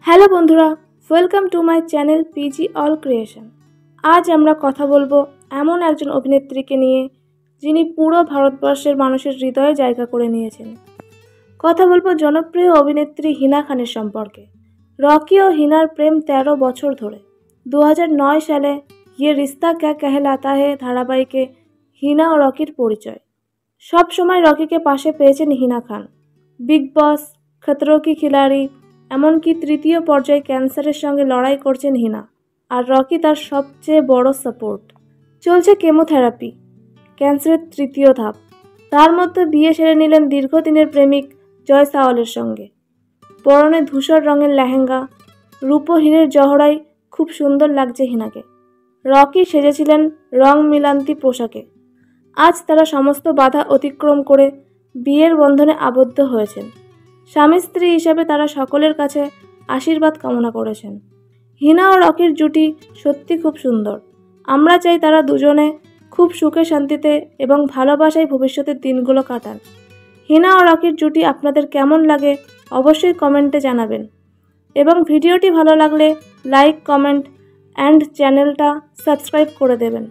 Hello বন্ধুরা, welcome to my channel PG all creation. আজ আমরা কথা বলবো এমন একজন অভিনেত্রীকে নিয়ে যিনি পুরো ভারতবর্ষের মানুষের হৃদয়ে জায়গা করে নিয়েছেন। কথা বলবো জনপ্রিয় অভিনেত্রী হিনা খানের সম্পর্কে। রকি ও হিনার প্রেম 13 বছর ধরে। 2009 সালে ইয়ে রিস্তা ক্যা कहलाता है ধারাবাহিকে হিনা ও রকির পরিচয়। সব সময় রকিকে পাশে পেয়েছেন হিনা খান। বিগ বস, খতরো কি খিলাড়ি, এমনকি তৃতীয় পর্যায়ে ক্যান্সারের সঙ্গে লড়াই করছেন হিনা, আর রকি তার সবচেয়ে বড় সাপোর্ট। চলছে কেমোথেরাপি, ক্যান্সারের তৃতীয় ধাপ। তার মধ্যে বিয়ে সেরে নিলেন দীর্ঘদিনের প্রেমিক জয় সাওয়ালের সঙ্গে। পরনে ধূসর রঙের লেহেঙ্গা, রূপো হীরের জহরায় খুব সুন্দর লাগছে হিনাকে। রকি সেজেছিলেন রং মিলান্তি পোশাকে। আজ তারা সমস্ত বাধা অতিক্রম করে বিয়ের বন্ধনে আবদ্ধ হয়েছেন। স্বামী স্ত্রী হিসেবে তারা সকলের কাছে আশীর্বাদ কামনা করেছেন। হিনা ও রকির জুটি সত্যি খুব সুন্দর। আমরা চাই তারা দুজনে খুব সুখে শান্তিতে এবং ভালোবাসায় ভবিষ্যতের দিনগুলো কাটান। হিনা ও রকির জুটি আপনাদের কেমন লাগে অবশ্যই কমেন্টে জানাবেন, এবং ভিডিওটি ভালো লাগলে লাইক, কমেন্ট অ্যান্ড চ্যানেলটা সাবস্ক্রাইব করে দেবেন।